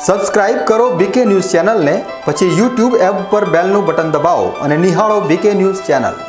Subscribe કરો બીકે news ચેનલને, પછી યુટ્યુબ એપ પર બેલનું બટન દબાવો અને નિહાળો બીકે ન્યૂઝ ચેનલ।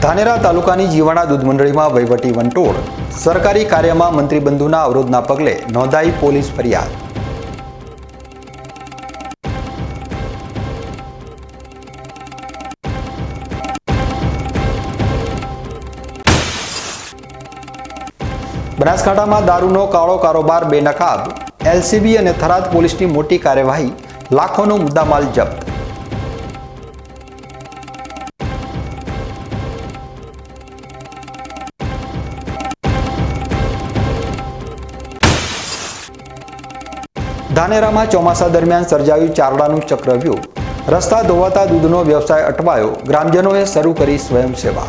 ધાનેરા તાલુકાની જીવાણા દૂધ મંડળીમાં વહીવટી વંટોળ, સરકારી કાર્યમાં મંત્રી બંધુના અવરોધના પગલે નોંધાઈ પોલીસ ફરિયાદ। બનાસકાંઠામાં દારૂનો કાળો કારોબાર બેનકાબ, એલસીબી અને થરાદ પોલીસની મોટી કાર્યવાહી, લાખોનો મુદ્દામાલ જપ્ત। ધાનેરામાં ચોમાસા દરમિયાન સર્જાયું ચારડાનું ચક્રવ્યૂહ, રસ્તા ધોવાતા દૂધનો વ્યવસાય અટવાયો, ગ્રામજનોએ શરૂ કરી સ્વયંસેવા।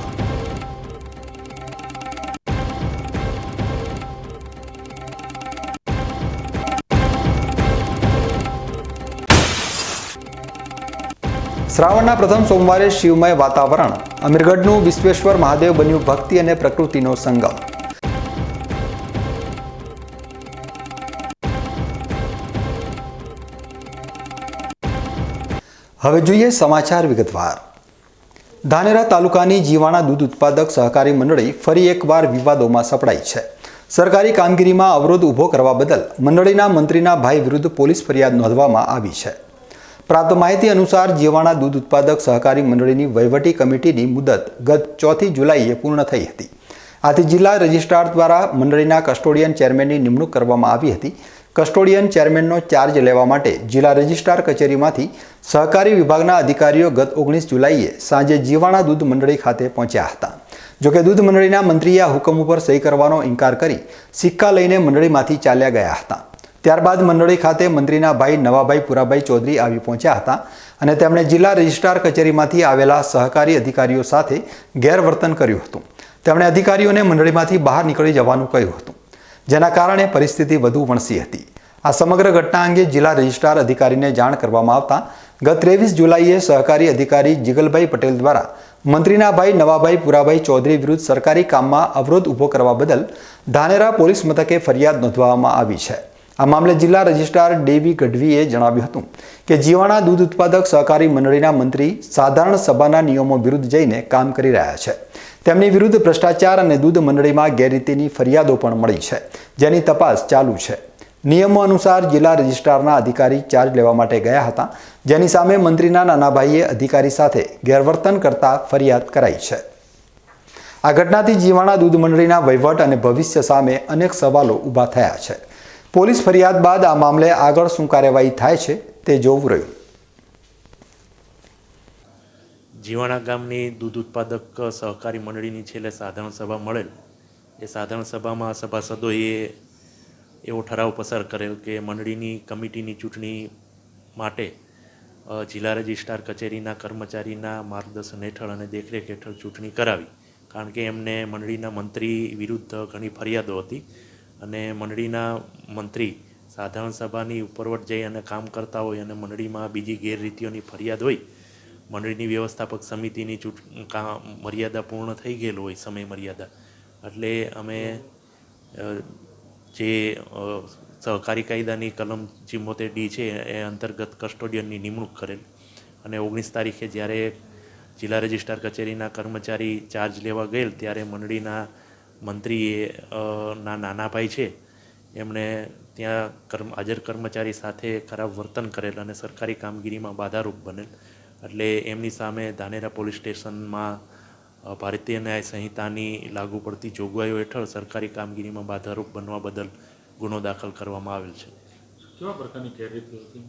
શ્રાવણના પ્રથમ સોમવારે શિવમય વાતાવરણ, અમીરગઢનું વિશ્વેશ્વર મહાદેવ બન્યું ભક્તિ અને પ્રકૃતિનો સંગમ। હવે જોઈએ સમાચાર વિગતવાર। ધાનેરા તાલુકાની જીવાણા દૂધ ઉત્પાદક સહકારી મંડળી ફરી એકવાર વિવાદોમાં સપડાઈ છે। સરકારી કામગીરીમાં અવરોધ ઊભો કરવા બદલ મંડળીના મંત્રીના ભાઈ વિરુદ્ધ પોલીસ ફરિયાદ નોંધવામાં આવી છે। પ્રાપ્ત માહિતી અનુસાર જીવાણા દૂધ ઉત્પાદક સહકારી મંડળીની વહીવટી કમિટીની મુદત ગત 4 જુલાઈએ પૂર્ણ થઈ હતી। આથી જિલ્લા રજિસ્ટ્રાર દ્વારા મંડળીના કસ્ટોડિયન ચેરમેનની નિમણૂક કરવામાં આવી હતી। કસ્ટોડિયન ચેરમેનનો ચાર્જ લેવા માટે જિલ્લા રજિસ્ટ્રાર કચેરીમાંથી સહકારી વિભાગના અધિકારીઓ ગત 19 જુલાઈએ સાંજે જીવાણા દૂધ મંડળી ખાતે પહોંચ્યા હતા। જોકે દૂધ મંડળીના મંત્રીએ આ હુકમ ઉપર સહી કરવાનો ઇનકાર કરી સિક્કા લઈને મંડળીમાંથી ચાલ્યા ગયા હતા। ત્યારબાદ મંડળી ખાતે મંત્રીના ભાઈ નવાભાઈ પુરાભાઈ ચૌધરી આવી પહોંચ્યા હતા અને તેમણે જિલ્લા રજિસ્ટ્રાર કચેરીમાંથી આવેલા સહકારી અધિકારીઓ સાથે ગેરવર્તન કર્યું હતું। તેમણે અધિકારીઓને મંડળીમાંથી બહાર નીકળી જવાનું કહ્યું હતું, જેના કારણે પરિસ્થિતિ વધુ વણસી હતી। આ સમગ્ર ઘટના અંગે જિલ્લા રજિસ્ટ્રાર અધિકારીને જાણ કરવામાં આવતા ગત 23 જુલાઈએ સહકારી અધિકારી જીગલભાઈ પટેલ દ્વારા મંત્રીના ભાઈ નવાભાઈ પુરાભાઈ ચૌધરી વિરુદ્ધ સરકારી કામમાં અવરોધ ઊભો કરવા બદલ ધાનેરા પોલીસ મથકે ફરિયાદ નોંધવામાં આવી છે। આ મામલે જિલ્લા રજિસ્ટ્રાર ડીબી ગઢવીએ જણાવ્યું હતું કે જીવાણા દૂધ ઉત્પાદક સહકારી મંડળીના મંત્રી સાધારણ સભાના નિયમો વિરુદ્ધ જઈને કામ કરી રહ્યા છે। તેમની વિરુદ્ધ ભ્રષ્ટાચાર અને દૂધ મંડળીમાં ગેરરીતિની ફરિયાદો પણ મળી છે, જેની તપાસ ચાલુ છે। નિયમો અનુસાર જિલ્લા રજિસ્ટ્રારના અધિકારી ચાર્જ લેવા માટે ગયા હતા, જેની સામે મંત્રીના નાના ભાઈએ અધિકારી સાથે ગેરવર્તન કરતા ફરિયાદ કરાઈ છે। આ ઘટનાથી જીવાણા દૂધ મંડળીના વહીવટ અને ભવિષ્ય સામે અનેક સવાલો ઊભા થયા છે। પોલીસ ફરિયાદ બાદ આ મામલે આગળ શું કાર્યવાહી થાય છે તે જોવું રહ્યું। જીવાણા ગામની દૂધ ઉત્પાદક સહકારી મંડળીની છેલ્લે સાધારણ સભા મળેલ। એ સાધારણ સભામાં સભાસદોએ એવો ઠરાવ પસાર કરેલ કે મંડળીની કમિટીની ચૂંટણી માટે જિલ્લા રજિસ્ટ્રાર કચેરીના કર્મચારીના માર્ગદર્શન હેઠળ અને દેખરેખ હેઠળ ચૂંટણી કરાવી, કારણ કે એમને મંડળીના મંત્રી વિરુદ્ધ ઘણી ફરિયાદો હતી અને મંડળીના મંત્રી સાધારણ સભાની ઉપરવટ જઈ અને કામ કરતા હોય અને મંડળીમાં બીજી ગેરરીતિઓની ફરિયાદ હોય, મંડળીની વ્યવસ્થાપક સમિતિની મર્યાદા પૂર્ણ થઈ ગયેલું હોય, સમય મર્યાદા, એટલે અમે જે સહકારી કાયદાની કલમ 74D છે એ અંતર્ગત કસ્ટોડિયનની નિમણૂક કરેલ અને 19 તારીખે જ્યારે જિલ્લા રજિસ્ટ્રાર કચેરીના કર્મચારી ચાર્જ લેવા ગયેલ ત્યારે મંડળીના મંત્રીએ નાના ભાઈ છે એમણે ત્યાં હાજર કર્મચારી સાથે ખરાબ વર્તન કરેલ અને સરકારી કામગીરીમાં બાધારૂપ બનેલ, એટલે એમની સામે ધાનેરા પોલીસ સ્ટેશનમાં ભારતીય ન્યાય સંહિતાની લાગુ પડતી જોગવાઈઓ હેઠળ સરકારી કામગીરીમાં બાધારૂપ બનવા બદલ ગુનો દાખલ કરવામાં આવેલ છે. કેવા પ્રકારની ગેરરીતિઓ હતી?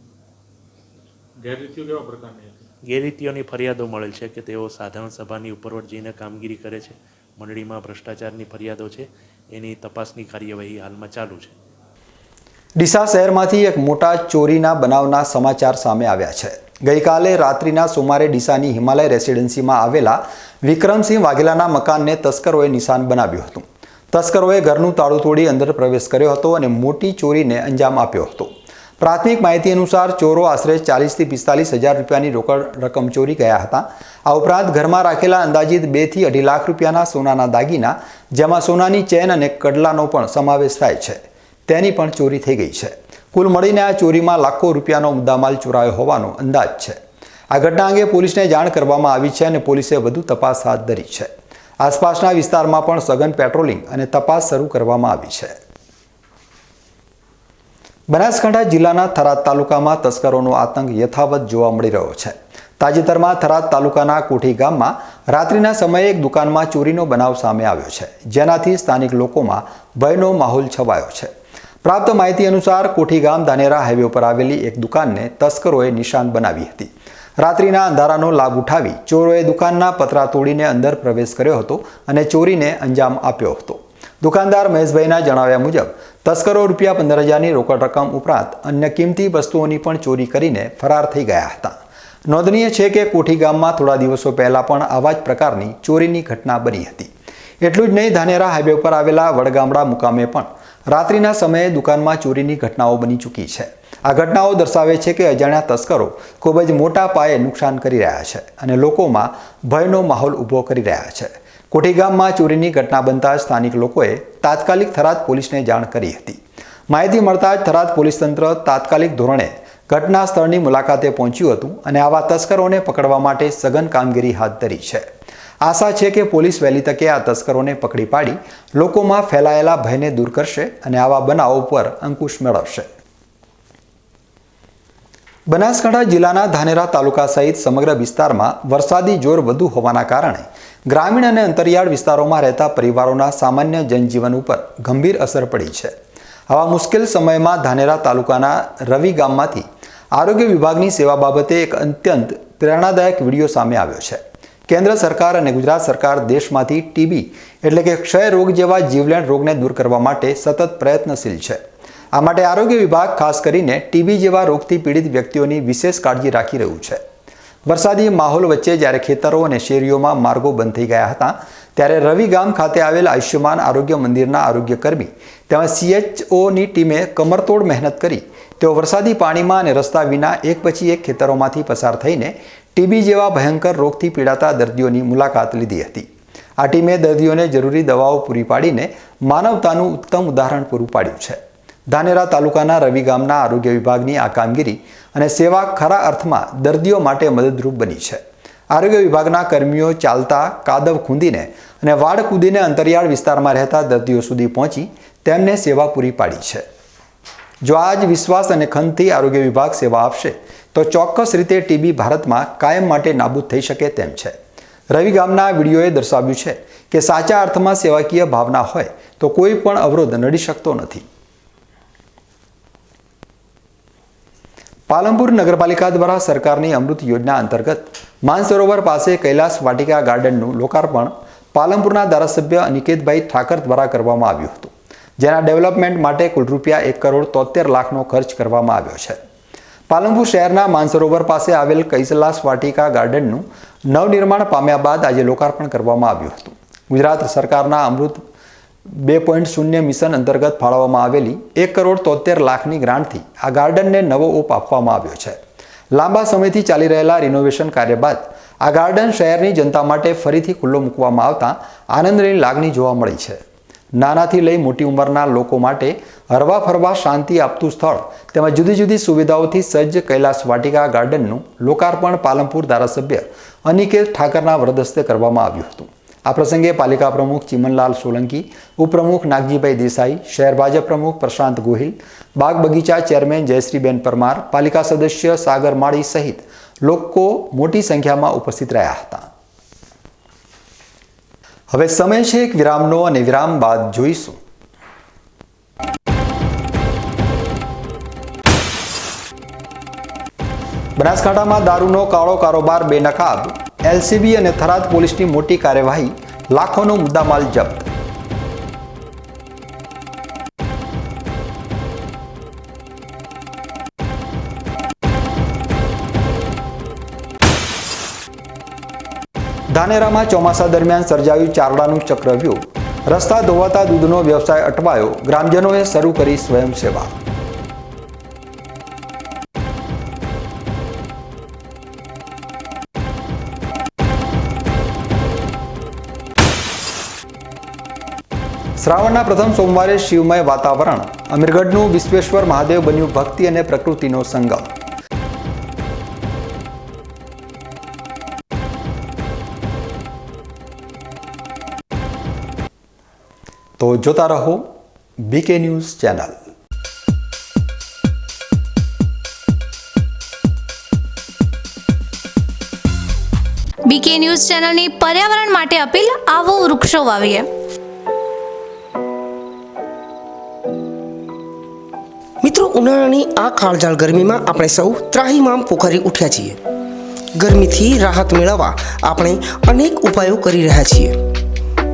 ગેરરીતિઓ કેવા પ્રકારની હતી? ગેરરીતિઓની ફરિયાદો મળેલ છે કે તેઓ સાધારણ સભાની ઉપરવટ જઈને કામગીરી કરે છે, મંડળીમાં ભ્રષ્ટાચારની ફરિયાદો છે, એની તપાસની કાર્યવાહી હાલમાં ચાલુ છે. ડીસા શહેરમાંથી એક મોટા ચોરીના બનાવના સમાચાર સામે આવ્યા છે. ગઈકાલે રાત્રિના સુમારે ડીસાની હિમાલય રેસિડેન્સીમાં આવેલા વિક્રમસિંહ વાઘેલાના મકાનને તસ્કરોએ નિશાન બનાવ્યું હતું. તસ્કરોએ ઘરનું તાળું તોડી અંદર પ્રવેશ કર્યો હતો અને મોટી ચોરીને અંજામ આપ્યો હતો. પ્રાથમિક માહિતી અનુસાર ચોરો આશરે 40,000 થી 45,000 રૂપિયાની રોકડ રકમ ચોરી ગયા હતા. આ ઉપરાંત ઘરમાં રાખેલા અંદાજિત 2 થી 2.5 લાખ રૂપિયાના સોનાના દાગીના, જેમાં સોનાની ચેન અને કડલાનો પણ સમાવેશ થાય છે, તેની પણ ચોરી થઈ ગઈ છે. કુલ મળીને આ ચોરીમાં લાખો રૂપિયાનો મુદ્દામાલ ચોરાયો હોવાનો અંદાજ છે. આ ઘટના અંગે પોલીસને જાણ કરવામાં આવી છે અને પોલીસે વધુ તપાસ હાથ ધરી છે. આસપાસના વિસ્તારમાં પણ સઘન પેટ્રોલિંગ અને તપાસ શરૂ કરવામાં આવી છે. બનાસકાંઠા જિલ્લાના થરાદ તાલુકામાં તસ્કરોનો આતંક યથાવત જોવા મળી રહ્યો છે. તાજેતરમાં થરાદ તાલુકાના કોઠી ગામમાં રાત્રિના સમયે એક દુકાનમાં ચોરીનો બનાવ સામે આવ્યો છે, જેનાથી સ્થાનિક લોકોમાં ભયનો માહોલ છવાયો છે. પ્રાપ્ત માહિતી અનુસાર કોઠી ગામ ધાનેરા હાઈવે ઉપર આવેલી એક દુકાનને તસ્કરોએ નિશાન બનાવી હતી. રાત્રિના અંધારાનો લાભ ઉઠાવી ચોરોએ દુકાનના પતરા તોડીને અંદર પ્રવેશ કર્યો હતો અને ચોરીને અંજામ આપ્યો હતો. દુકાનદાર મહેશભાઈના જણાવ્યા મુજબ તસ્કરો રૂપિયા 15,000ની રોકડ રકમ ઉપરાંત અન્ય કિંમતી વસ્તુઓની પણ ચોરી કરીને ફરાર થઈ ગયા હતા. નોંધનીય છે કે કોઠી ગામમાં થોડા દિવસો પહેલા પણ આવા જ પ્રકારની ચોરીની ઘટના બની હતી. એટલું જ નહીં, ધાનેરા હાઈવે ઉપર આવેલા વડગામડા મુકામે પણ રાત્રિના સમયે દુકાનમાં ચોરીની ઘટનાઓ બની ચૂકી છે. આ ઘટનાઓ દર્શાવે છે કે અજાણ્યા તસ્કરો ખૂબ જ મોટા પાયે નુકસાન કરી રહ્યા છે અને લોકોમાં ભયનો માહોલ ઊભો કરી રહ્યા છે. કોઠી ગામમાં ચોરીની ઘટના બનતા સ્થાનિક લોકોએ તાત્કાલિક થરાદ પોલીસને જાણ કરી હતી. માહિતી મળતા જ થરાદ પોલીસ તંત્ર તાત્કાલિક ધોરણે ઘટના સ્થળની મુલાકાતે પહોંચ્યું હતું અને આવા તસ્કરોને પકડવા માટે સઘન કામગીરી હાથ ધરી છે. આશા છે કે પોલીસ વહેલી તકે આ તસ્કરોને પકડી પાડી લોકોમાં ફેલાયેલા ભયને દૂર કરશે અને આવા બનાવો પર અંકુશ મેળવશે. બનાસકાંઠા જિલ્લાના ધાનેરા તાલુકા સહિત સમગ્ર વિસ્તારમાં વરસાદી જોર વધુ હોવાના કારણે ગ્રામીણ અને અંતરિયાળ વિસ્તારોમાં રહેતા પરિવારોના સામાન્ય જનજીવન ઉપર ગંભીર અસર પડી છે. આવા મુશ્કેલ સમયમાં ધાનેરા તાલુકાના રવિ ગામમાંથી આરોગ્ય વિભાગની સેવા બાબતે એક અત્યંત પ્રેરણાદાયક વિડીયો સામે આવ્યો છે. કેન્દ્ર સરકાર અને ગુજરાત સરકાર દેશમાંથી ટીબી એટલે કે ક્ષય રોગ જેવા જીવલેણ રોગને દૂર કરવા માટે સતત પ્રયત્નશીલ છે. આ માટે આરોગ્ય વિભાગ ખાસ કરીને ટીબી જેવા રોગથી પીડિત વ્યક્તિઓની વિશેષ કાળજી રાખી રહ્યું છે. વરસાદી માહોલ વચ્ચે જ્યારે ખેતરો અને શેરીઓમાં માર્ગો બંધ થઈ ગયા હતા, ત્યારે રવિ ગામ ખાતે આવેલ આયુષ્યમાન આરોગ્ય મંદિરના આરોગ્ય કર્મી તેમજ CHOની ટીમે કમરતોડ મહેનત કરી તેઓ વરસાદી પાણીમાં અને રસ્તા વિના એક પછી એક ખેતરોમાંથી પસાર થઈને ટીબી જેવા ભયંકર રોગથી પીડાતા દર્દીઓની મુલાકાત લીધી હતી. આ ટીમે દર્દીઓને જરૂરી દવાઓ પૂરી પાડીને માનવતાનું ઉત્તમ ઉદાહરણ પૂરું પાડ્યું છે. ધાનેરા તાલુકાના રવિ ગામના આરોગ્ય વિભાગની આ કામગીરી અને સેવા ખરા અર્થમાં દર્દીઓ માટે મદદરૂપ બની છે. આરોગ્ય વિભાગના કર્મીઓ ચાલતા, કાદવ ખૂંદીને અને વાડ કૂદીને અંતરિયાળ વિસ્તારમાં રહેતા દર્દીઓ સુધી પહોંચી તેમને સેવા પૂરી પાડી છે. જો આ જ વિશ્વાસ અને ખંતથી આરોગ્ય વિભાગ સેવા આપશે તો ચોક્કસ રીતે ટીબી ભારતમાં કાયમ માટે નાબૂદ થઈ શકે તેમ છે. રવિ ગામના વિડીયોએ દર્શાવ્યું છે કે સાચા અર્થમાં સેવાકીય ભાવના હોય તો કોઈ પણ અવરોધ નડી શકતો નથી. પાલનપુર નગરપાલિકા દ્વારા સરકારની અમૃત યોજના અંતર્ગત માનસરોવર પાસે કૈલાસ વાટિકા ગાર્ડનનું લોકાર્પણ પાલનપુરના ધારાસભ્ય અનિકેતભાઈ ઠાકર દ્વારા કરવામાં આવ્યું હતું, જેના ડેવલપમેન્ટ માટે કુલ રૂપિયા 1,73 લાખનો ખર્ચ કરવામાં આવ્યો છે. પાલનપુર શહેરના માનસરોવર પાસે આવેલ કૈલાસ વાટિકા ગાર્ડનનું નવનિર્માણ પામ્યા બાદ આજે લોકાર્પણ કરવામાં આવ્યું હતું. ગુજરાત સરકારના અમૃત 2.0 મિશન અંતર્ગત ફાળવવામાં આવેલી 1,73 લાખની ગ્રાન્ટથી આ ગાર્ડનને નવો ઓપ આપવામાં આવ્યો છે. લાંબા સમયથી ચાલી રહેલા રિનોવેશન કાર્ય બાદ આ ગાર્ડન શહેરની જનતા માટે ફરીથી ખુલ્લો મૂકવામાં આવતા આનંદની લાગણી જોવા મળી છે. નાનાથી લઈ મોટી ઉંમરના લોકો માટે હરવા ફરવા શાંતિ આપતું સ્થળ તેમજ જુદી જુદી સુવિધાઓથી સજ્જ કૈલાસ વાટિકા ગાર્ડનનું લોકાર્પણ પાલનપુર ધારાસભ્ય અનિકેત ઠાકરના વરદ હસ્તે કરવામાં આવ્યું હતું. આ પ્રસંગે પાલિકા પ્રમુખ ચિમનલાલ સોલંકી, ઉપપ્રમુખ નાગજીભાઈ દેસાઈ, શહેર ભાજપ પ્રમુખ પ્રશાંત ગોહિલ, બાગ બગીચા ચેરમેન જયશ્રીબેન પરમાર, પાલિકા સદસ્ય સાગર માળી સહિત લોકો મોટી સંખ્યામાં ઉપસ્થિત રહ્યા હતા. હવે સમય છે એક વિરામનો અને વિરામ બાદ જોઈશું બનાસકાંઠામાં દારૂનો કાળો કારોબાર બેનકાબ, એલસીબી અને થરાદ પોલીસની મોટી કાર્યવાહી, લાખોનો મુદ્દામાલ જપ્ત. ધાનેરામાં ચોમાસા દરમિયાન સર્જાયું ચારડાનું ચક્રવ્યૂહ, રસ્તા ધોવાતા દૂધનો વ્યવસાય અટવાયો, ગ્રામજનોએ શરૂ કરી સ્વયંસેવા. શ્રાવણના પ્રથમ સોમવારે શિવમય વાતાવરણ, અમીરગઢનું વિશ્વેશ્વર મહાદેવ બન્યું ભક્તિ અને પ્રકૃતિનો સંગમ. તો જોતા રહો BK news channel. BK news ચેનલની પર્યાવરણ માટે અપીલ, આવો વૃક્ષો વાવીએ. મિત્રો, ઉનાળાની આ કાળઝાળ ગરમીમાં આપણે સૌ ત્રાહિમામ પોખરી ઉઠ્યા છીએ. ગરમીથી રાહત મેળવવા આપણે અનેક ઉપાયો કરી રહ્યા છીએ,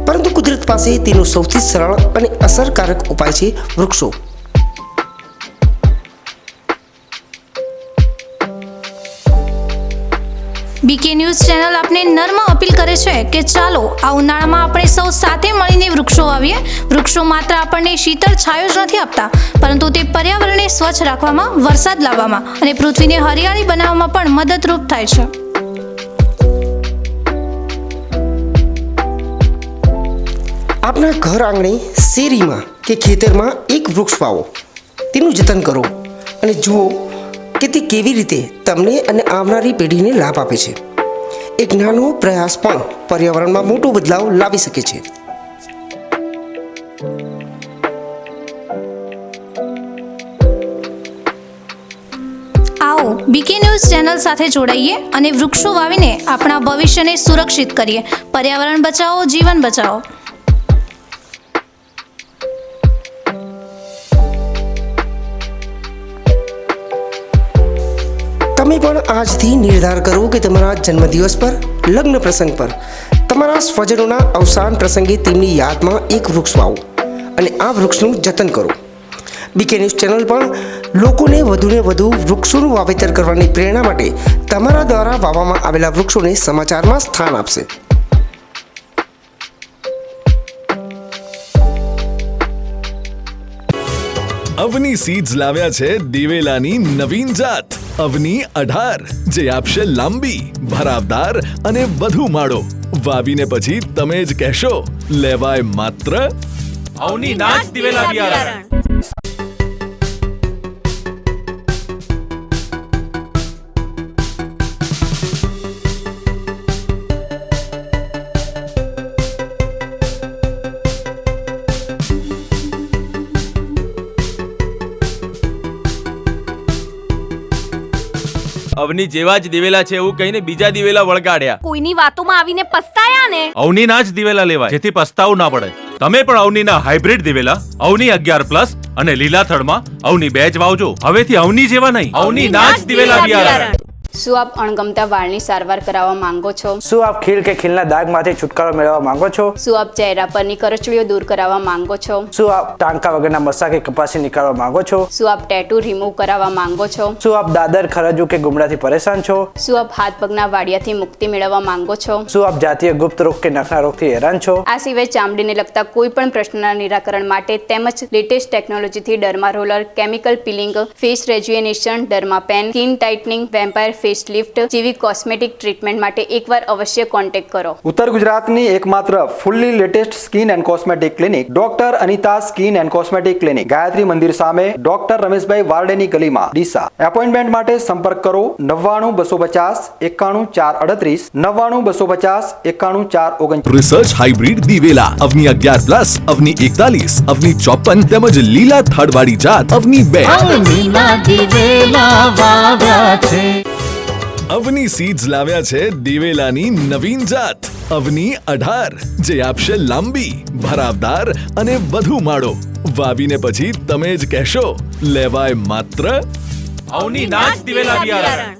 પરંતુ કુદરત પાસે તેનો સૌથી સરળ અને અસરકારક ઉપાય છે વૃક્ષો. બીકે ન્યૂઝ ચેનલ આપને નર્મ અપીલ કરે છે કે ચાલો આ ઉનાળામાં આપણે સૌ સાથે મળીને વૃક્ષો વાવીએ. વૃક્ષો માત્ર આપણને શીતળ છાયો જ નથી આપતા, પરંતુ તે પર્યાવરણને સ્વચ્છ રાખવામાં, વરસાદ લાવવામાં અને પૃથ્વીને હરિયાળી બનાવવામાં પણ મદદરૂપ થાય છે. આપના ઘર આંગણે, શેરીમાં કે ખેતરમાં એક વૃક્ષ વાવો, તેનું જતન કરો અને જુઓ કે તે કેવી રીતે તમને અને આવનારી પેઢીને લાભ આપે છે. એક નાનો પ્રયાસ પણ પર્યાવરણમાં મોટો બદલાવ લાવી શકે છે. આવો બીકે ન્યૂઝ ચેનલ સાથે જોડાઈએ અને વૃક્ષો વાવીને આપણા ભવિષ્યને સુરક્ષિત કરીએ. પર્યાવરણ બચાવો, જીવન બચાવો. તમે પણ આજથી નિર્ધાર કરો કે તમારા જન્મદિવસ પર, લગ્ન પ્રસંગ પર, તમારા સ્વજનોના અવસાન પ્રસંગે તેમની યાદમાં એક વૃક્ષ વાવો અને આ વૃક્ષનું જતન કરો. બીકે ન્યૂઝ ચેનલ પણ લોકોને વધુને વધુ વૃક્ષોનું વાવેતર કરવાની પ્રેરણા માટે તમારા દ્વારા વાવવામાં આવેલા વૃક્ષોને સમાચારમાં સ્થાન આપશે. અવની સીડ્સ લાવ્યા છે દિવેલાની નવીન જાત અવની 18, જે આપશે લાંબી, ભરાવદાર અને વધુ માળો. વાવીને પછી તમે જ કહેશો, લેવાય માત્ર અવની નાચ દિવેલા બિયારણ. અવની જેવા જ દિવેલા છે એવું કહીને બીજા દિવેલા વળગાડ્યા. કોઈની વાતોમાં આવીને પસ્તાયા ને. અવનીના જ દિવેલા લેવાય, જેથી પસ્તાવું ના પડે. તમે પણ અવનીના હાઇબ્રિડ દિવેલા અવની 11+ અને લીલા થડમાં અવની 2 જ વાવજો. હવેથી અવની જેવા નહીં, અવનીના જ દિવેલા બિયારણ. શું આપ અણગમતા વાળની સારવાર કરાવવા માંગો છો? શું આપ ખીલ કે ખીલના દાગમાંથી છુટકારો મેળવવા માંગો છો? શું આપ ચહેરા પરની કરચલીઓ દૂર કરાવવા માંગો છો? શું આપ ટાંકા વગરના મસા કે કપાસી નીકાળવા માંગો છો? શું આપ ટેટુ રિમૂવ કરાવવા માંગો છો? શું આપ દાદર, ખરજુ કે ગુમડાથી પરેશાન છો? શું આપ હાથ પગના વાડિયાથી મુક્તિ મેળવવા માંગો છો? શું આપ જાતીય ગુપ્ત રોગ કે નખના રોગથી હેરાન છો? આ સિવાય ચામડીને લગતા કોઈ પણ પ્રશ્નના નિરાકરણ માટે તેમજ લેટેસ્ટ ટેકનોલોજીથી derma roller, chemical peeling, face rejuvenation, derma pen, skin tightening, vampire facelift જેવી કોસ્મેટિક ટ્રીટમેન્ટ માટે એકવાર અવશ્ય કોન્ટેક્ટ કરો. ઉત્તર ગુજરાતની એકમાત્ર fully latest skin and cosmetic clinic doctor Anita skin and cosmetic clinic, Gayatri Mandir સામે, ડોક્ટર રમેશભાઈ વારડેની ગલીમાં, ડીસા. એપોઇન્ટમેન્ટ માટે સંપર્ક કરો 99 250 91 438 99 250 91 439. રિસર્ચ હાઇબ્રિડ દિવેલા અવની 11+, અવની 41, અવની 54 તેમજ લીલા થડવાળી જાત અવની 2. અવની સીડ્સ લાવ્યા છે દિવેલાની નવીન જાત અવની 18, જે આપશે લાંબી, ભરાવદાર અને વધુ માળો. વાવીને પછી તમે જ કહેશો, લેવાય માત્ર અવની નાચ દિવેલા બિયારણ.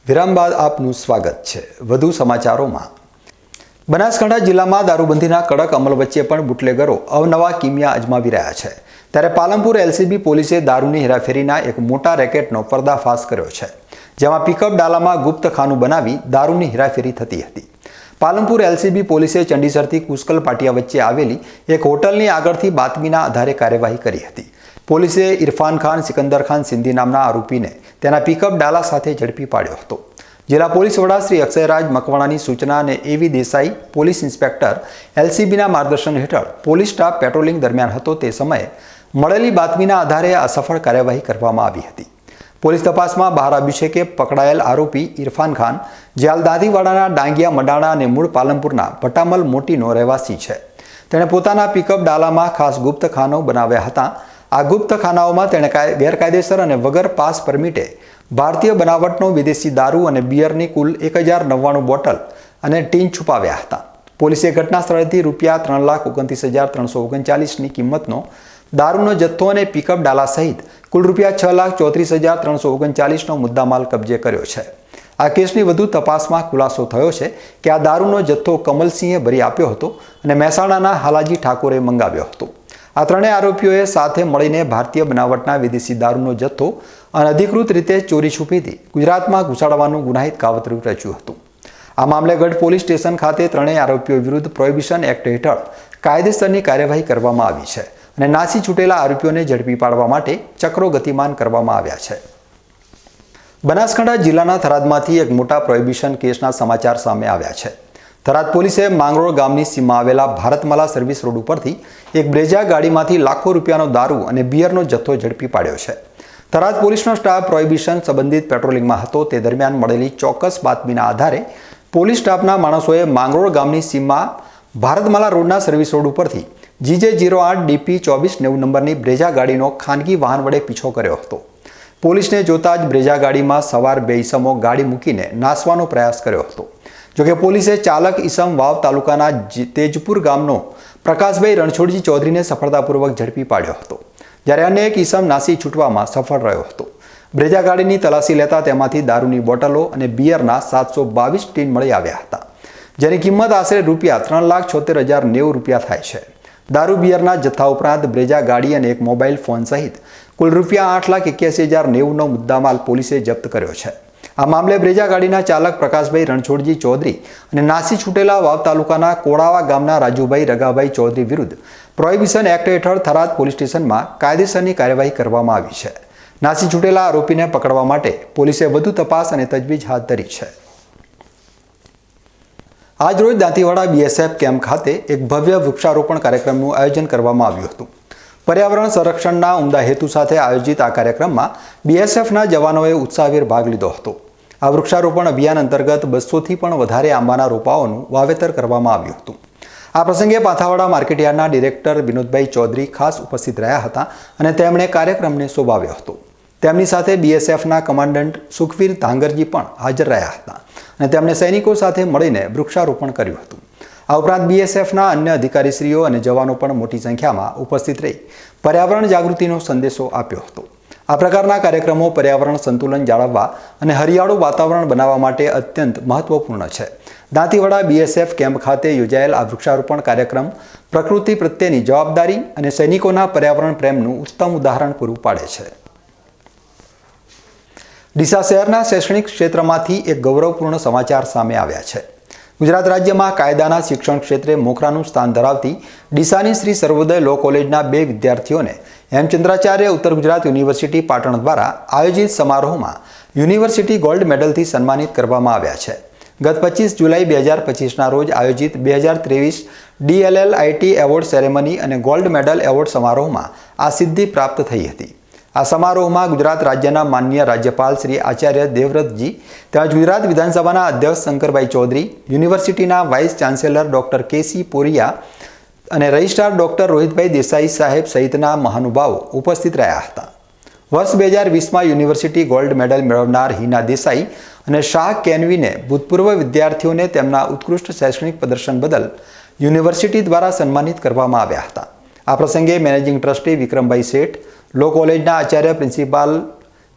વિરામ બાદ આપનું સ્વાગત છે. વધુ સમાચારોમાં. બનાસકાંઠા જિલ્લામાં દારૂબંધીના કડક અમલ વચ્ચે પણ બુટલેગરો અવનવા કિમિયા અજમાવી રહ્યા છે. ત્યારે પાલનપુર એલસીબી પોલીસે દારૂની હેરાફેરીના એક મોટા રેકેટનો પર્દાફાશ કર્યો છે, જેમાં પિકઅપ ડાલામાં ગુપ્ત ખાનું બનાવી દારૂની હેરાફેરી થતી હતી. પાલનપુર એલસીબી પોલીસે ચંડીસરથી કુસ્કલ પાટિયા વચ્ચે આવેલી એક હોટલની આગળથી બાતમીના આધારે કાર્યવાહી કરી હતી. પોલીસે ઇરફાન ખાન સિકંદર ખાન સિંધી નામના આરોપીને તેના પિકઅપ ડાલા સાથે ઝડપી પાડ્યો હતો. જિલ્લા પોલીસ વડા શ્રી અક્ષયરાજ મકવાણાની સૂચના અને એવી દેસાઈ પોલીસ ઇન્સ્પેક્ટર એલસીબીના માર્ગદર્શન હેઠળ પોલીસ સ્ટાફ પેટ્રોલિંગ દરમિયાન હતો તે સમયે મળેલી બાતમીના આધારે આ સફળ કાર્યવાહી કરવામાં આવી હતી. પોલીસ તપાસમાં બહાર આવ્યું છે કે પકડાયેલ આરોપી ઇરફાન ખાન જ્યાલ દાંતીવાડાના ડાંગિયા મડાણા અને મૂળ પાલનપુરના ભટામલ મોટીનો રહેવાસી છે. તેણે પોતાના પિકઅપ ડાલામાં ખાસ ગુપ્ત ખાનો બનાવ્યા હતા. આ ગુપ્ત ખાનાઓમાં તેણે ગેરકાયદેસર અને વગર પાસ પરમિટે ભારતીય બનાવટનો વિદેશી દારૂ અને બિયરની કુલ 1099 બોટલ અને ટીન છુપાવ્યા હતા. પોલીસે ઘટના સ્થળેથી રૂપિયા 3,29,339ની કિંમતનો દારૂનો જથ્થો અને પિકઅપ ડાલા સહિત કુલ રૂપિયા 6,34,339નો મુદ્દામાલ કબજે કર્યો છે. આ કેસની વધુ તપાસમાં ખુલાસો થયો છે કે આ દારૂનો જથ્થો કમલસિંહે ભરી આપ્યો હતો અને મહેસાણાના હાલાજી ઠાકોરે મંગાવ્યો હતો. આ ત્રણેય આરોપીઓએ સાથે મળીને ભારતીય બનાવટના વિદેશી દારૂનો જથ્થો અનધિકૃત રીતે ચોરી છુપીથી ગુજરાતમાં ઘુસાડવાનું ગુનાહિત કાવતરું રચ્યું હતું. આ મામલે ગઢ પોલીસ સ્ટેશન ખાતે ત્રણેય આરોપીઓ વિરુદ્ધ પ્રોહિબિશન એક્ટ હેઠળ કાયદેસરની કાર્યવાહી કરવામાં આવી છે અને નાસી છૂટેલા આરોપીઓને ઝડપી પાડવા માટે ચક્રો ગતિમાન કરવામાં આવ્યા છે. બનાસકાંઠા જિલ્લાના થરાદમાંથી એક મોટા પ્રોહિબિશન કેસના સમાચાર સામે આવ્યા છે. થરાદ પોલીસે માંગરોળ ગામની સીમમાં આવેલા ભારતમાલા સર્વિસ રોડ ઉપરથી એક બ્રેજા ગાડીમાંથી લાખો રૂપિયાનો દારૂ અને બિયરનો જથ્થો ઝડપી પાડ્યો છે. થરાદ પોલીસનો સ્ટાફ પ્રોહિબિશન સંબંધિત પેટ્રોલિંગમાં હતો તે દરમિયાન મળેલી ચોક્કસ બાતમીના આધારે પોલીસ સ્ટાફના માણસોએ માંગરોળ ગામની સીમમાં ભારતમાલા રોડના સર્વિસ રોડ ઉપરથી GJ08 DP 2490 નંબરની બ્રેજા ગાડીનો ખાનગી વાહન વડે પીછો કર્યો હતો. પોલીસને જોતા જ બ્રેજા ગાડીમાં સવાર બે ઈસમો ગાડી મૂકીને નાસવાનો પ્રયાસ કર્યો હતો. જોકે પોલીસે ચાલક ઈસમ વાવ તાલુકાના તેજપુર ગામનો પ્રકાશભાઈ રણછોડજી ચૌધરીને સફળતાપૂર્વક ઝડપી પાડ્યો હતો, જ્યારે અન્ય એક ઈસમ નાસી છૂટવામાં સફળ રહ્યો હતો. બ્રેજા ગાડીની તલાશી લેતા તેમાંથી દારૂની બોટલો અને બિયરના 722 ટીન મળી આવ્યા હતા, જેની કિંમત આશરે રૂપિયા 3,76,090 થાય છે. દારૂ બિયરના જથ્થા ઉપરાંત બ્રેજા ગાડી અને એક મોબાઈલ ફોન સહિત કુલ રૂપિયા 8,81,090નો મુદ્દામાલ પોલીસે જપ્ત કર્યો છે. આ મામલે બ્રેજા ગાડીના ચાલક પ્રકાશભાઈ રણછોડજી ચૌધરી અને નાસી છૂટેલા વાવ તાલુકાના કોળાવા ગામના રાજુભાઈ રગાભાઈ ચૌધરી વિરુદ્ધ પ્રોહિબિશન એક્ટ હેઠળ થરાદ પોલીસ સ્ટેશનમાં કાયદેસરની કાર્યવાહી કરવામાં આવી છે. નાસી છૂટેલા આરોપીને પકડવા માટે પોલીસે વધુ તપાસ અને તજવીજ હાથ ધરી છે. આજરોજ દાંતીવાડા BSF કેમ્પ ખાતે એક ભવ્ય વૃક્ષારોપણ કાર્યક્રમનું આયોજન કરવામાં આવ્યું હતું. પર્યાવરણ સંરક્ષણના ઉમદા હેતુ સાથે આયોજિત આ કાર્યક્રમમાં BSFના જવાનોએ ઉત્સાહભેર ભાગ લીધો હતો. આ વૃક્ષારોપણ અભિયાન અંતર્ગત 200થી પણ વધારે આંબાના રોપાઓનું વાવેતર કરવામાં આવ્યું હતું. આ પ્રસંગે પાથાવાડા માર્કેટયાર્ડના ડિરેક્ટર વિનોદભાઈ ચૌધરી ખાસ ઉપસ્થિત રહ્યા હતા અને તેમણે કાર્યક્રમને શોભાવ્યો હતો. તેમની સાથે BSFના કમાન્ડન્ટ સુખવીર ધાંગરજી પણ હાજર રહ્યા હતા અને તેમણે સૈનિકો સાથે મળીને વૃક્ષારોપણ કર્યું હતું. આ ઉપરાંત BSFના અન્ય અધિકારીશ્રીઓ અને જવાનો પણ મોટી સંખ્યામાં ઉપસ્થિત રહી પર્યાવરણ જાગૃતિનો સંદેશો આપ્યો હતો. આ પ્રકારના કાર્યક્રમો પર્યાવરણ સંતુલન જાળવવા અને હરિયાળું વાતાવરણ બનાવવા માટે અત્યંત મહત્વપૂર્ણ છે. દાંતીવાડા BSF કેમ્પ ખાતે યોજાયેલ આ વૃક્ષારોપણ કાર્યક્રમ પ્રકૃતિ પ્રત્યેની જવાબદારી અને સૈનિકોના પર્યાવરણ પ્રેમનું ઉત્તમ ઉદાહરણ પૂરું પાડે છે. ડીસા શહેરના શૈક્ષણિક ક્ષેત્રમાંથી એક ગૌરવપૂર્ણ સમાચાર સામે આવ્યા છે. ગુજરાત રાજ્યમાં કાયદાના શિક્ષણ ક્ષેત્રે મોખરાનું સ્થાન ધરાવતી ડીસાની શ્રી સર્વોદય લો કોલેજના 2 વિદ્યાર્થીઓને હેમચંદ્રાચાર્ય ઉત્તર ગુજરાત યુનિવર્સિટી પાટણ દ્વારા આયોજિત સમારોહમાં યુનિવર્સિટી ગોલ્ડ મેડલથી સન્માનિત કરવામાં આવ્યા છે. ગત 25 જુલાઈ 2025ના રોજ આયોજિત 2023 DLLIT એવોર્ડ સેરેમની અને ગોલ્ડ મેડલ એવોર્ડ સમારોહમાં આ સિદ્ધિ પ્રાપ્ત થઈ હતી. આ સમારોહમાં ગુજરાત રાજ્યના માનનીય રાજ્યપાલ શ્રી આચાર્ય દેવવ્રતજી, તેમજ ગુજરાત વિધાનસભાના અધ્યક્ષ શંકરભાઈ ચૌધરી, યુનિવર્સિટીના vice chancellor doctor KC Poriya અને રજિસ્ટ્રાર ડૉક્ટર રોહિતભાઈ દેસાઈ સાહેબ સહિતના મહાનુભાવો ઉપસ્થિત રહ્યા હતા. વર્ષ 2020માં યુનિવર્સિટી ગોલ્ડ મેડલ મેળવનાર હિના દેસાઈ અને શાહ કેનવીને ભૂતપૂર્વ વિદ્યાર્થીઓને તેમના ઉત્કૃષ્ટ શૈક્ષણિક પ્રદર્શન બદલ યુનિવર્સિટી દ્વારા સન્માનિત કરવામાં આવ્યા હતા. આ પ્રસંગે મેનેજિંગ ટ્રસ્ટી વિક્રમભાઈ શેઠ, લો કોલેજના આચાર્ય પ્રિન્સિપાલ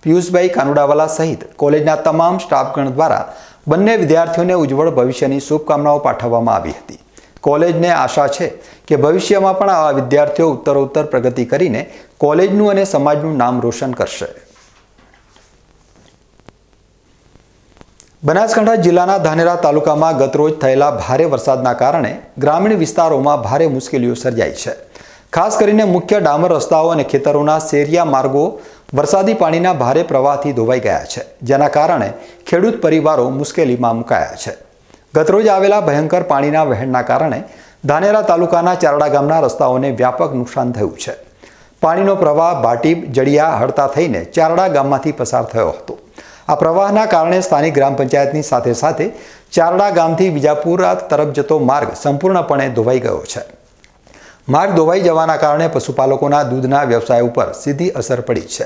પિયુષભાઈ કાનુડાવાલા સહિત કોલેજના તમામ સ્ટાફગણ દ્વારા બંને વિદ્યાર્થીઓને ઉજ્જવળ ભવિષ્યની શુભકામનાઓ પાઠવવામાં આવી હતી. કોલેજને આશા છે કે ભવિષ્યમાં પણ આવા વિદ્યાર્થીઓ ઉત્તરોત્તર પ્રગતિ કરીને કોલેજનું અને સમાજનું નામ રોશન કરશે. બનાસકાંઠા જિલ્લાના ધાનેરા તાલુકામાં ગતરોજ થયેલા ભારે વરસાદના કારણે ગ્રામીણ વિસ્તારોમાં ભારે મુશ્કેલીઓ સર્જાઈ છે. ખાસ કરીને મુખ્ય ડામર રસ્તાઓ અને ખેતરોના શેરિયા માર્ગો વરસાદી પાણીના ભારે પ્રવાહથી ધોવાઈ ગયા છે, જેના કારણે ખેડૂત પરિવારો મુશ્કેલીમાં મુકાયા છે. ગતરોજ આવેલા ભયંકર પાણીના વહેણના કારણે ધાનેરા તાલુકાના ચારડા ગામના રસ્તાઓને વ્યાપક નુકસાન થયું છે. પાણીનો પ્રવાહ ભાટીબ, જડિયા, હડતા થઈને ચારડા ગામમાંથી પસાર થયો હતો. આ પ્રવાહના કારણે સ્થાનિક ગ્રામ પંચાયતની સાથે સાથે ચારડા ગામથી વિજાપુરા તરફ જતો માર્ગ સંપૂર્ણપણે ધોવાઈ ગયો છે. માર્ગ ધોવાઈ જવાના કારણે પશુપાલકોના દૂધના વ્યવસાય ઉપર સીધી અસર પડી છે.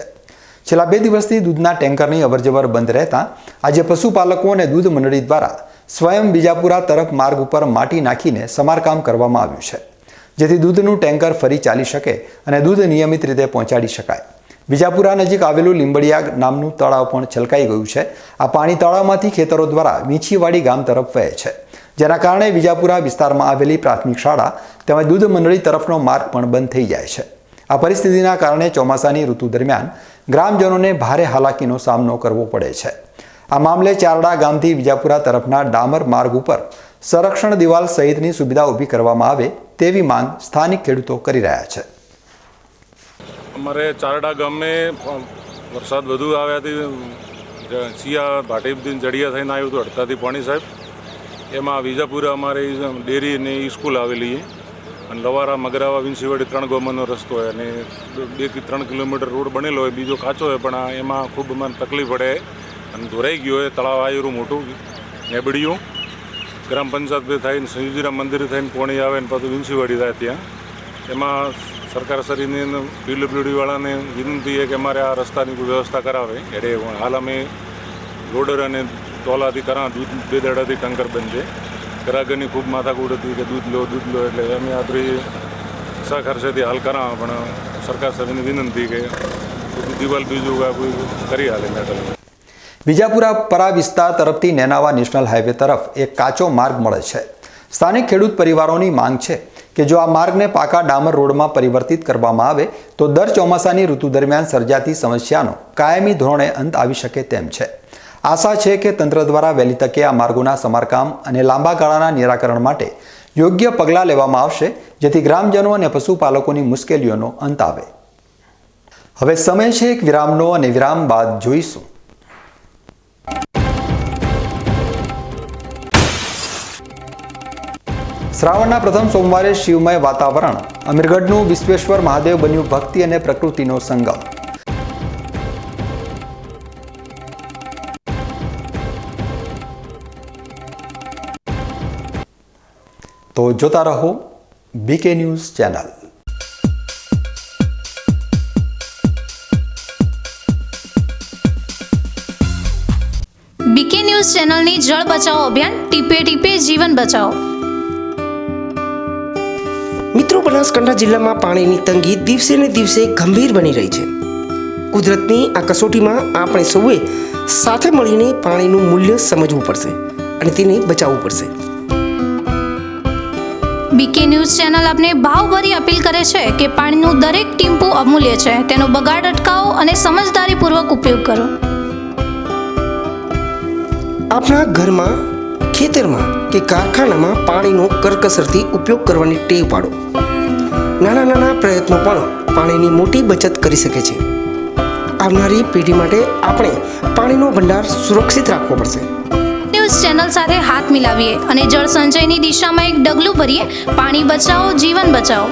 છેલ્લા 2 દિવસથી દૂધના ટેન્કરની અવરજવર બંધ રહેતા આજે પશુપાલકો અને દૂધ મંડળી દ્વારા સ્વયં વિજાપુરા તરફ માર્ગ ઉપર માટી નાખીને સમારકામ કરવામાં આવ્યું છે, જેથી દૂધનું ટેન્કર ફરી ચાલી શકે અને દૂધ નિયમિત રીતે પહોંચાડી શકાય. વિજાપુરા નજીક આવેલું લીંબડિયા નામનું તળાવ પણ છલકાઈ ગયું છે. આ પાણી તળાવમાંથી ખેતરો દ્વારા વીંછીવાડી ગામ તરફ વહે છે, જેના કારણે વિજાપુરા વિસ્તારમાં આવેલી પ્રાથમિક શાળા તેમજ દૂધ મંડળી તરફનો માર્ગ પણ બંધ થઈ જાય છે. આ પરિસ્થિતિના કારણે ચોમાસાની ઋતુ દરમિયાન ગ્રામજનોને ભારે હાલાકીનો સામનો કરવો પડે છે. આ મામલે ચારડા ગામથી વિજાપુરા તરફના ડામર માર્ગ ઉપર સંરક્ષણ દિવાલ સહિતની સુવિધા ઊભી કરવામાં આવે તેવી માંગ સ્થાનિક ખેડૂતો કરી રહ્યા છે. અમારે ચારડા ગામે વરસાદ વધુ આવ્યાથી સિયા ભાટીબથી જડિયા થઈને આવ્યું હતું હડતાથી પાણી સાહેબ. એમાં વિજાપુરા અમારી ડેરી અને સ્કૂલ આવેલી અને લવારા, મગરાવા, વિંસીવાડી 3 ગામનો રસ્તો હોય અને 2 થી 3 કિલોમીટર રોડ બનેલો હોય, બીજો કાચો હોય, પણ એમાં ખૂબ અમને તકલીફ પડે અને ધોરાઈ ગયો હોય. તળાવ આવેલું મોટું નેબડિયું ગ્રામ પંચાયત થઈને સંયુજીરા મંદિર થઈને પોણી આવે ને પાછું વિંસીવાડી થાય. ત્યાં એમાં સરકાર શ્રીને પીડબ્લ્યુડીવાળાને વિનંતી છે કે અમારે આ રસ્તાની કોઈ વ્યવસ્થા કરાવે. એટલે હાલ અમે લોડર અને તોલાથી કરા દૂધ 2 દાડાથી ટેન્કર બંધ છે. ગ્રાહકોની ખૂબ માથાકૂટ હતી કે દૂધ લો. એટલે અમે આ પૈસા ખર્ચેથી હાલ કરા, પણ સરકાર શ્રીને વિનંતી કે દિવાલ બીજું કોઈ કરી હાલે મેટલ. વિજાપુરા પરા વિસ્તાર તરફથી નેનાવા નેશનલ હાઈવે તરફ એક કાચો માર્ગ મળે છે. સ્થાનિક ખેડૂત પરિવારોની માંગ છે કે જો આ માર્ગને પાકા ડામર રોડમાં પરિવર્તિત કરવામાં આવે તો દર ચોમાસાની ઋતુ દરમિયાન સર્જાતી સમસ્યાનો કાયમી ધોરણે અંત આવી શકે તેમ છે. આશા છે કે તંત્ર દ્વારા વહેલી તકે આ માર્ગોના સમારકામ અને લાંબા ગાળાના નિરાકરણ માટે યોગ્ય પગલાં લેવામાં આવશે, જેથી ગ્રામજનો અને પશુપાલકોની મુશ્કેલીઓનો અંત આવે. હવે સમય છે એક વિરામનો અને વિરામ બાદ જોઈશું. શ્રાવણના પ્રથમ સોમવારે શિવમય વાતાવરણ, અમીરગઢનું વિશ્વેશ્વર મહાદેવ બન્યું ભક્તિ અને પ્રકૃતિનો સંગમ. તો જોતા રહો BK news channel. BK news ચેનલની જળ બચાવો અભિયાન, ટીપે ટીપે જીવન બચાવો. મિત્રો, બનાસકાંઠા જિલ્લામાં પાણીની તંગી દિવસે ને દિવસે ગંભીર બની રહી છે. કુદરતની આ કસોટીમાં આપણે સૌએ સાથે મળીને પાણીનું મૂલ્ય સમજવું પડશે અને તેને બચાવવું પડશે. બીકે ન્યૂઝ ચેનલ આપને ભાવભરી અપીલ કરે છે કે પાણીનું દરેક ટીમ્પું અમૂલ્ય છે, તેનો બગાડ અટકાવો અને સમજદારીપૂર્વક ઉપયોગ કરો. આપણા ઘરમાં ખેતરમાં કે કારખાનામાં પાણીનો કરકસરથી ઉપયોગ કરવાની ટેવ પાડો. નાના નાના પ્રયત્નો પણ પાણીની મોટી બચત કરી શકે છે. આવનારી પેઢી માટે આપણે પાણીનો ભંડાર સુરક્ષિત રાખવો પડશે. ન્યૂઝ ચેનલ સાથે હાથ મિલાવીએ અને જળ સંચયની દિશામાં એક ડગલું ભરીએ. પાણી બચાવો, જીવન બચાવો.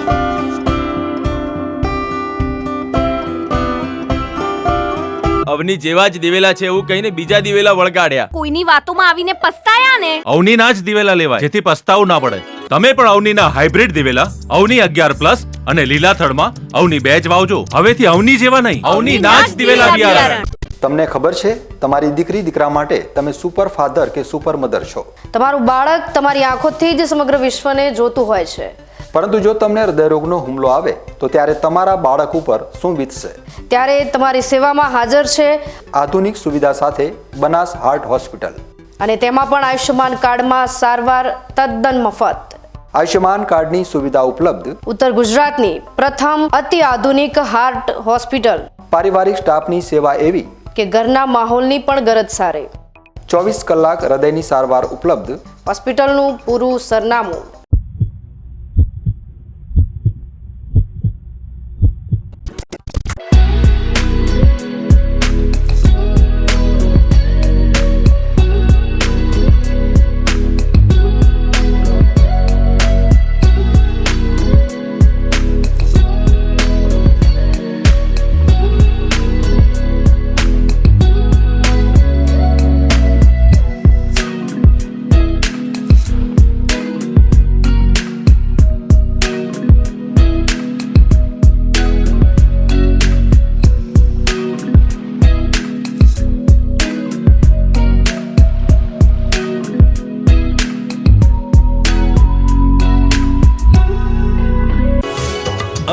અવની જેવા જ દિવેલા છે એવું કહીને બીજા દિવેલા વળગાડ્યા. કોઈની વાતોમાં આવીને પસ્તાયા ને? અવનીના જ દિવેલા લેવાય જેથી પસ્તાવું ના પડે. તમે પણ અવનીના હાઇબ્રિડ દિવેલા અવની 11+ અને લીલાથળમાં અવની 2 જ વાવજો. હવેથી અવની જેવા નહીં, અવનીના જ દિવેલા બિયારણ. તમને ખબર છે તમારી દીકરી દીકરા માટે તમે સુપર ફાધર કે સુપર મધર છો. તમારું બાળક તમારી આંખોથી જ સમગ્ર વિશ્વને જોતું હોય છે. પરંતુ જો તમને હૃદયરોગનો હુમલો આવે તો ત્યારે તમારા બાળક ઉપર શું વીતશે? ત્યારે તમારી સેવામાં હાજર છે આધુનિક સુવિધા સાથે બનાસ હાર્ટ હોસ્પિટલ, અને તેમાં પણ આયુષ્યમાન કાર્ડમાં સારવાર તદ્દન મફત. આયુષ્યમાન કાર્ડની સુવિધા ઉપલબ્ધ. ઉત્તર ગુજરાતની પ્રથમ અતિ આધુનિક હાર્ટ હોસ્પિટલ. પારિવારિક સ્ટાફની સેવા એવી કે ઘરના માહોલની પણ ગરજ સારે. 24 કલાક હૃદયની સારવાર ઉપલબ્ધ. હોસ્પિટલનું પૂરું સરનામું.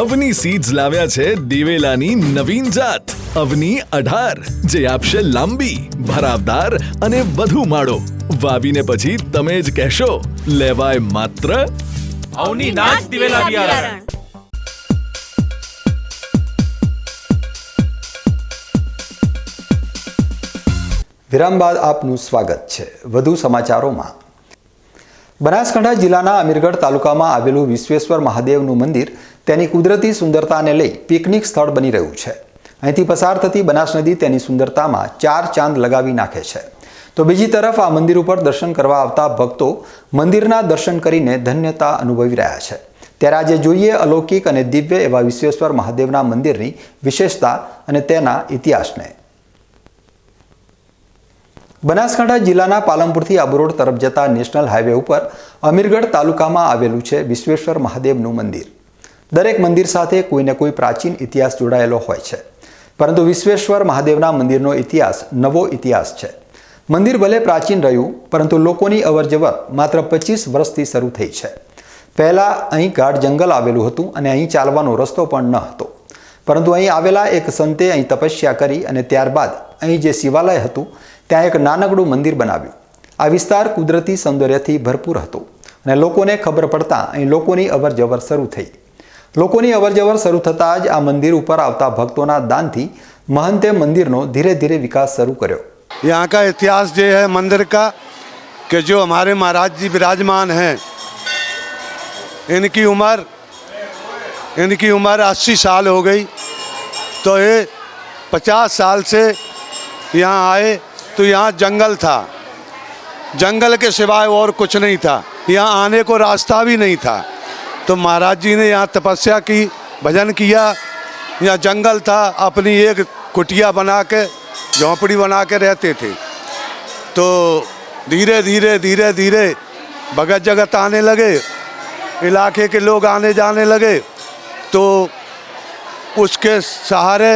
અવની સીડ્સ લાવ્યા છે દિવેલાની નવીન જાત અવની 18, જે આપશે લાંબી, ભરાવદાર અને વધુ માળો. વાવીને પછી તમે જ કહેશો, લેવાય માત્ર અવનીના જ દિવેલા બિયારણ. વિરામ બાદ આપનું સ્વાગત છે. વધુ સમાચારોમાં. બનાસકાંઠા જિલ્લાના અમીરગઢ તાલુકામાં આવેલું વિશ્વેશ્વર મહાદેવનું મંદિર તેની કુદરતી સુંદરતાને લઈ પિકનિક સ્થળ બની રહ્યું છે. અહીંથી પસાર થતી બનાસ નદી તેની સુંદરતામાં 4 ચાંદ લગાવી નાખે છે. તો બીજી તરફ આ મંદિર ઉપર દર્શન કરવા આવતા ભક્તો મંદિરના દર્શન કરીને ધન્યતા અનુભવી રહ્યા છે. ત્યારે આજે જોઈએ અલૌકિક અને દિવ્ય એવા વિશ્વેશ્વર મહાદેવના મંદિરની વિશેષતા અને તેના ઇતિહાસને. બનાસકાંઠા જિલ્લાના પાલનપુરથી આબુરોડ તરફ જતા નેશનલ હાઈવે ઉપર અમીરગઢ તાલુકામાં આવેલું છે વિશ્વેશ્વર મહાદેવનું મંદિર. દરેક મંદિર સાથે કોઈને કોઈ પ્રાચીન ઇતિહાસ જોડાયેલો હોય છે, પરંતુ વિશ્વેશ્વર મહાદેવના મંદિરનો ઇતિહાસ નવો ઇતિહાસ છે. મંદિર ભલે પ્રાચીન રહ્યું, પરંતુ લોકોની અવરજવર માત્ર 25 વર્ષથી શરૂ થઈ છે. પહેલાં અહીં ગાઢ જંગલ આવેલું હતું અને અહીં ચાલવાનો રસ્તો પણ ન હતો, પરંતુ અહીં આવેલા એક સંતે અહીં તપસ્યા કરી અને ત્યારબાદ અહીં જે શિવાલય હતું ત્યાં એક નાનકડું મંદિર બનાવ્યું. આ વિસ્તાર કુદરતી સૌંદર્યથી ભરપૂર હતો અને લોકોને ખબર પડતા અહીં લોકોની અવરજવર શરૂ થઈ. લોકોની અવરજવર શરૂ થતાં જ આ મંદિર ઉપર આવતા ભક્તોના દાનથી महंते मंदिर नो धीरे धीरे विकास शुरू करो। यहाँ का इतिहास ये है मंदिर का कि जो हमारे महाराज जी विराजमान हैं, इनकी उम्र 80 साल हो गई, तो ये 50 साल से यहाँ आए तो यहाँ जंगल था, जंगल के सिवाय और कुछ नहीं था, यहाँ आने को रास्ता भी नहीं था। तो महाराज जी ने यहाँ तपस्या की, भजन किया, यहाँ जंगल था, अपनी एक कुटिया बना के झोंपड़ी बना के रहते थे। तो धीरे धीरे भगत जगत आने लगे, इलाके के लोग आने जाने लगे, तो उसके सहारे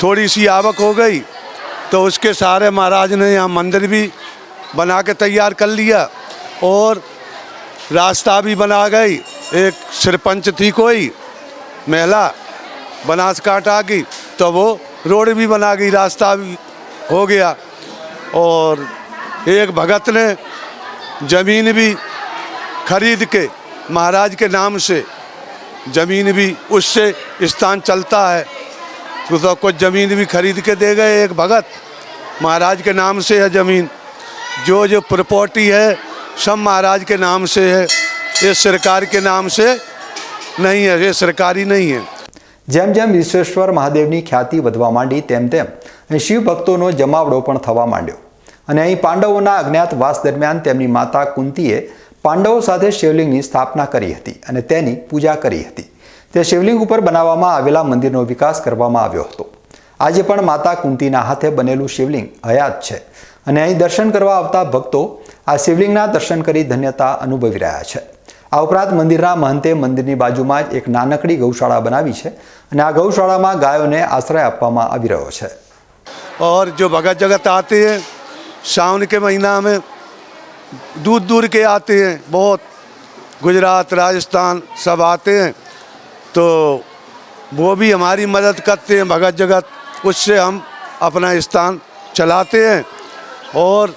थोड़ी सी आवक हो गई, तो उसके सहारे महाराज ने यहाँ मंदिर भी बना के तैयार कर लिया और रास्ता भी बना गई। एक सरपंच थी कोई महिला बनासकांठा की, तो वो रोड भी बना गई, रास्ता भी हो गया। और एक भगत ने ज़मीन भी खरीद के महाराज के नाम से, ज़मीन भी उससे स्थान चलता है, तो कुछ ज़मीन भी खरीद के दे गए एक भगत, महाराज के नाम से है ज़मीन। जो प्रॉपर्टी है सब महाराज के नाम से है, ये सरकार के नाम से नहीं है, ये सरकारी नहीं है। જેમ જેમ વિશ્વેશ્વર મહાદેવની ખ્યાતિ વધવા માંડી તેમ તેમ અહીં શિવ ભક્તોનો જમાવડો પણ થવા માંડ્યો અને અહીં પાંડવોના અજ્ઞાતવાસ દરમિયાન તેમની માતા કુંતીએ પાંડવો સાથે શિવલિંગની સ્થાપના કરી હતી અને તેની પૂજા કરી હતી. તે શિવલિંગ ઉપર બનાવવામાં આવેલા મંદિરનો વિકાસ કરવામાં આવ્યો હતો. આજે પણ માતા કુંતીના હાથે બનેલું શિવલિંગ હયાત છે અને અહીં દર્શન કરવા આવતા ભક્તો આ શિવલિંગના દર્શન કરી ધન્યતા અનુભવી રહ્યા છે. આ ઉપરાંત મંદિરના મહંતે મંદિરની બાજુમાં જ એક નાનકડી ગૌશાળા બનાવી છે અને આ ગૌશાળામાં ગાયોને આશ્રય આપવામાં આવી રહ્યો છે. और जो भगत जगत आते हैं सावन के महीना में दूर दूर के आते हैं, बहुत गुजरात राजस्थान सब आते हैं, तो वो भी हमारी मदद करते हैं भगत जगत, उससे हम अपना स्थान चलाते हैं. और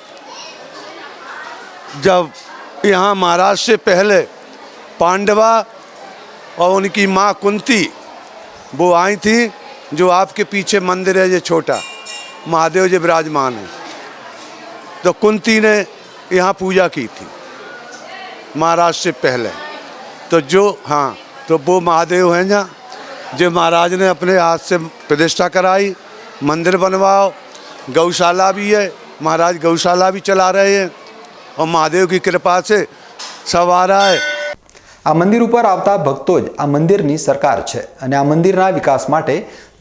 जब यहाँ महाराज से पहले पांडवा और उनकी माँ कुंती वो आई थी, जो आपके पीछे मंदिर है ये छोटा महादेव जी विराजमान है, तो कुंती ने यहाँ पूजा की थी महाराज से पहले. तो जो हाँ तो वो महादेव हैं यहाँ, जो महाराज ने अपने हाथ से प्रतिष्ठा कराई, मंदिर बनवाओ, गौशाला भी है, महाराज गौशाला भी चला रहे हैं और महादेव की कृपा से सब आ रहा है. આ મંદિર ઉપર આવતા ભક્તો જ આ મંદિરની સરકાર છે અને આ મંદિરના વિકાસ માટે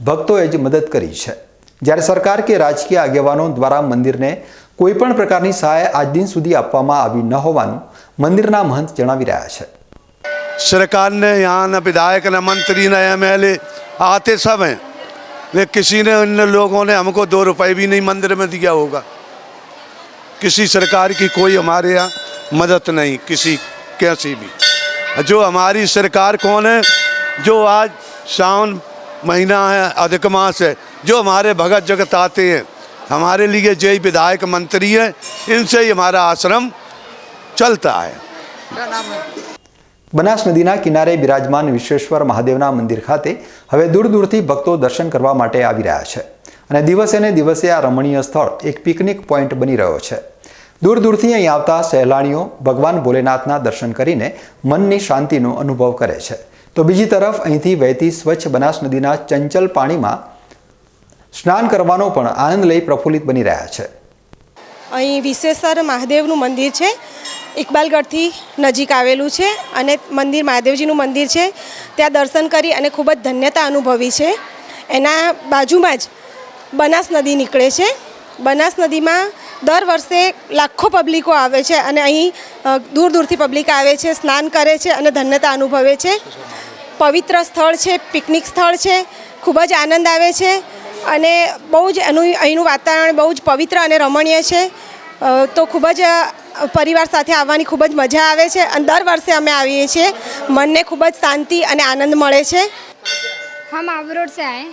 ભક્તોએ જ મદદ કરી છે. જ્યારે સરકાર કે રાજકીય આગેવાનો દ્વારા મંદિરને કોઈ પણ પ્રકારની સહાય આજ દિન સુધી આપવામાં આવી ન હોવાનું મંદિરના મહંત જણાવી રહ્યા છે. सरकार ने यहाँ न विधायक न मंत्री न MLA आते सब हैं, वे किसी ने इन लोगों ने हमको 2 रुपए भी नहीं मंदिर में दिया होगा. किसी सरकार की कोई हमारे यहाँ मदद नहीं, किसी कैसी भी. जो हमारी सरकार कौन है, जो आज सावन महीना है, अधिक मास है, जो हमारे भगत जगत आते हैं, हमारे लिए जय विधायक मंत्री है, इनसे ही हमारा आश्रम चलता है. બનાસ નદીના કિનારે બિરાજમાન વિશ્વેશ્વર મહાદેવના મંદિર ખાતે હવે દૂર દૂરથી ભક્તો દર્શન કરવા માટે આવી રહ્યા છે અને દિવસે ને દિવસે આ રમણીય સ્થળ એક પિકનિક પોઈન્ટ બની રહ્યો છે. દૂર દૂરથી અહીં આવતા સહેલાણીઓ ભગવાન ભોલેનાથના દર્શન કરીને મનની શાંતિનો અનુભવ કરે છે. તો બીજી તરફ અહીંથી વહેતી સ્વચ્છ બનાસ નદીના ચંચલ પાણીમાં સ્નાન કરવાનો પણ આનંદ લઈ પ્રફુલ્લિત બની રહ્યા છે. અહીં વિશ્વેશ્વર મહાદેવનું મંદિર છે, ઇકબાલગઢથી નજીક આવેલું છે અને મંદિર મહાદેવજીનું મંદિર છે. ત્યાં દર્શન કરી અને ખૂબ જ ધન્યતા અનુભવી છે. એના બાજુમાં જ બનાસ નદી નીકળે છે. બનાસ નદીમાં દર વર્ષે લાખો પબ્લિકો આવે છે અને અહીં દૂર દૂરથી પબ્લિક આવે છે, સ્નાન કરે છે અને ધન્યતા અનુભવે છે. પવિત્ર સ્થળ છે, પિકનિક સ્થળ છે, ખૂબ જ આનંદ આવે છે અને બહુ જ અહીંનું વાતાવરણ બહુ જ પવિત્ર અને રમણીય છે. તો ખૂબ જ પરિવાર સાથે આવવાની ખૂબ જ મજા આવે છે અને દર વર્ષે અમે આવીએ છીએ. મનને ખૂબ જ શાંતિ અને આનંદ મળે છે. हम आवरोड से आए,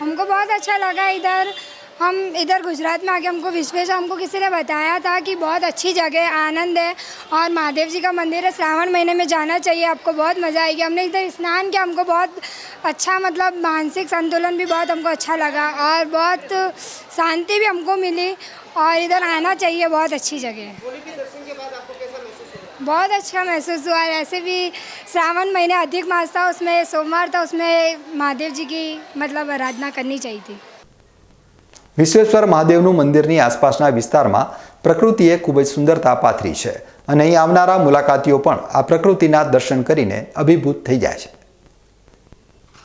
हमको बहुत अच्छा लगा इधर. हम इधर गुजरात में आके हमको विश्वेश हमको किसी ने बताया था कि बहुत अच्छी जगह है, आनंद है और महादेव जी का मंदिर है. श्रावण महीने में जाना चाहिए, आपको बहुत मज़ा आएगी. हमने इधर स्नान किया, हमको बहुत अच्छा मतलब मानसिक संतुलन भी बहुत हमको अच्छा लगा और बहुत शांति भी हमको मिली और इधर आना चाहिए. बहुत अच्छी जगह है, बहुत अच्छा महसूस हुआ. ऐसे भी श्रावण महीने अधिक मास था, उसमें सोमवार था, उसमें महादेव जी की मतलब आराधना करनी चाहिए थी. વિશ્વેશ્વર મહાદેવનું મંદિરની આસપાસના વિસ્તારમાં પ્રકૃતિએ ખૂબ જ સુંદરતા પાથરી છે અને અહીં આવનારા મુલાકાતીઓ પણ આ પ્રકૃતિના દર્શન કરીને અભિભૂત થઈ જાય છે.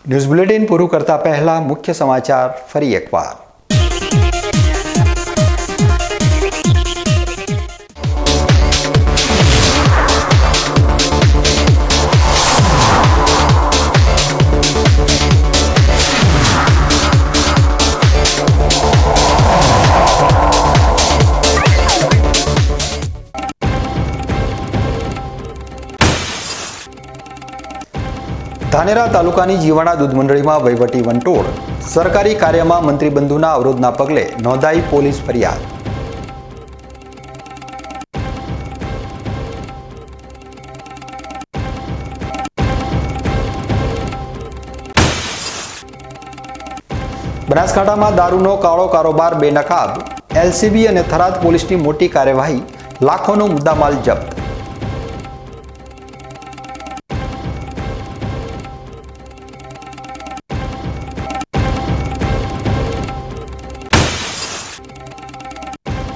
ન્યૂઝ બુલેટિન પૂરું કરતા પહેલા મુખ્ય સમાચાર ફરી એકવાર. ધાનેરા તાલુકાની જીવાણા દૂધ મંડળીમાં વહીવટી વંટોળ, સરકારી કાર્યમાં મંત્રીબંધુના અવરોધના પગલે નોંધાઈ પોલીસ ફરિયાદ. બનાસકાંઠામાં દારૂનો કાળો કારોબાર બેનકાબ, એલસીબી અને થરાદ પોલીસની મોટી કાર્યવાહી, લાખોનો મુદ્દામાલ જપ્ત.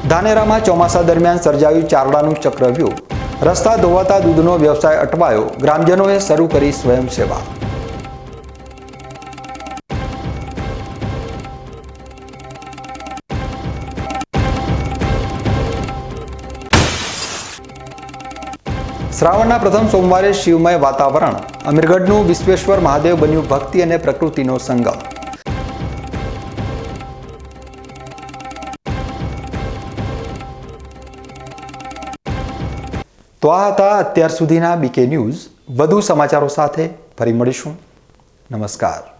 ધાનેરામાં ચોમાસા દરમિયાન સર્જાયું ચારડાનું ચક્રવ્યૂહ. રસ્તા ધોવાતા દૂધનો વ્યવસાય અટવાયો. ગ્રામજનોએ શરૂ કરી સ્વયંસેવા. શ્રાવણના પ્રથમ સોમવારે શિવમય વાતાવરણ. અમીરગઢનું વિશ્વેશ્વર મહાદેવ બન્યું ભક્તિ અને પ્રકૃતિનો સંગમ. તો આ હતા અત્યાર સુધીના બીકે ન્યૂઝ. વધુ સમાચારો સાથે ફરી મળીશું. નમસ્કાર.